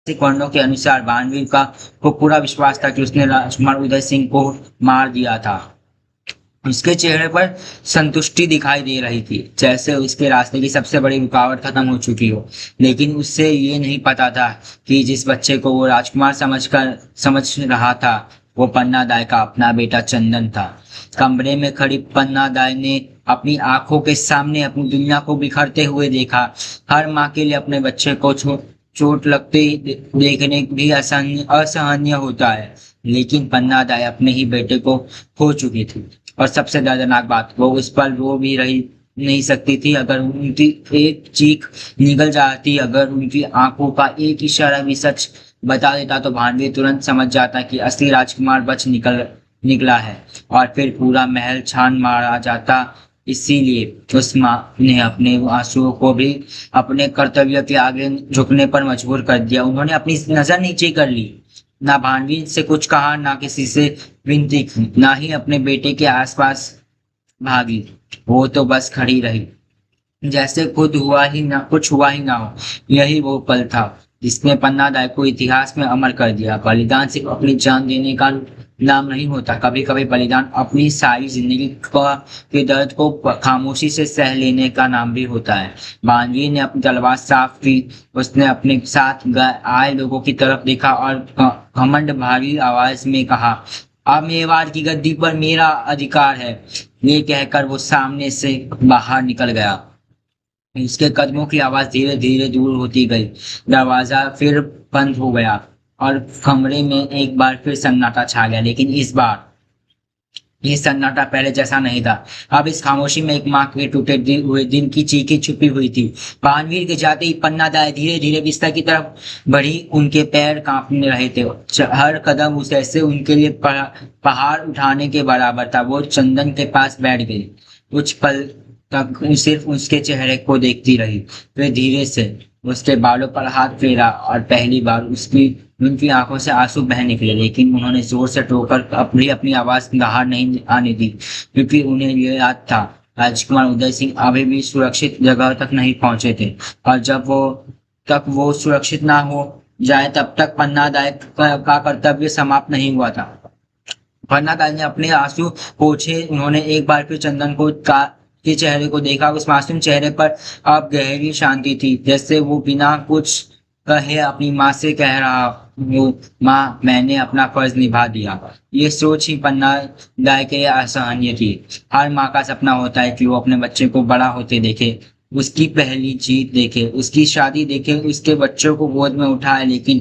ऐतिहासिक वर्णनों के अनुसार भानवीर का को पूरा विश्वास था कि उसने राजकुमार उदय सिंह को मार दिया था। उसके चेहरे पर संतुष्टि दिखाई दे रही थी, जैसे उसके रास्ते की सबसे बड़ी रुकावट खत्म हो चुकी हो। लेकिन उससे ये नहीं पता था कि जिस बच्चे को वो राजकुमार समझ रहा था, वो पन्ना दाई का अपना बेटा चंदन था। कमरे में खड़ी पन्ना दाई ने अपनी आंखों के सामने अपनी दुनिया को बिखरते हुए देखा। हर माँ के लिए अपने बच्चे को चोट लगते ही देखने भी असहनीय होता है, लेकिन पन्ना दाई अपने ही बेटे को खो चुकी थी। और सबसे दर्दनाक बात, वो उस पल रो भी रही नहीं सकती थी। अगर उनकी एक चीख निकल जाती, अगर उनकी आंखों का एक इशारा भी सच बता देता, तो भानवी तुरंत समझ जाता कि असली राजकुमार निकला है, और फिर पूरा महल छान मारा जाता। इसीलिए उस माँ ने अपने आंसुओं को भी अपने कर्तव्य के आगे झुकने पर मजबूर कर दिया। उन्होंने अपनी नजर नीचे कर ली, ना भानवी से कुछ कहा, ना किसी से विनती की, ना ही अपने बेटे के आसपास भागी। वो तो बस खड़ी रही, जैसे कुछ हुआ ही ना हो। यही वो पल था जिसने पन्ना दाई को इतिहास में अमर कर दिया। बलिदान सिर्फ अपनी जान देने का नाम नहीं होता, कभी कभी बलिदान अपनी सारी जिंदगी का के दर्द को खामोशी से सह लेने का नाम भी होता है। बानवीर ने अपनी तलवार साफ की। उसने अपने साथ आए लोगों की तरफ देखा और घमंड भारी आवाज में कहा, अब मेवाड़ की गद्दी पर मेरा अधिकार है। ये कहकर वो सामने से बाहर निकल गया। उसके कदमों की आवाज धीरे धीरे दूर होती गई। दरवाजा फिर बंद हो गया और कमरे में एक बार फिर सन्नाटा छा गया। लेकिन इस बार ये सन्नाटा पहले जैसा नहीं था। अब इस खामोशी में एक माँ के हुए दिन की चीखें छुपी हुई थी। बानवीर के जाते ही पन्ना दाई धीरे धीरे बिस्तर की तरफ बढ़ी। उनके पैर कांपने रहे थे। हर कदम उसे ऐसे उनके लिए पहाड़ उठाने के बराबर था। वो चंदन के पास बैठ गई। कुछ पल तक सिर्फ उसके चेहरे को देखती रही। फिर धीरे से उसके बालों पर हाथ फेरा और पहली बार उसकी उनकी आंखों से आंसू बह निकले। लेकिन उन्होंने जोर से टोकर अपनी अपनी आवाज बाहर नहीं आने दी, क्योंकि उन्हें ये याद था राजकुमार उदय सिंह अभी भी सुरक्षित जगह तक नहीं पहुंचे थे। और जब वो सुरक्षित ना हो जाए, तब तक पन्ना दाई का कर्तव्य समाप्त नहीं हुआ था। पन्ना दाई ने अपने आंसू पोंछे। उन्होंने एक बार फिर चंदन के चेहरे को देखा। उस मासूम चेहरे पर अब गहरी शांति थी, जैसे वो बिना कुछ कहे अपनी माँ से कह रहा हो, माँ, मैंने अपना फर्ज निभा दिया। ये सोच ही पन्ना दाई के लिए असहनीय थी। हर माँ का सपना होता है कि वो अपने बच्चे को बड़ा होते देखे, उसकी पहली जीत देखे, उसकी शादी देखे, उसके बच्चों को गोद में उठाए। लेकिन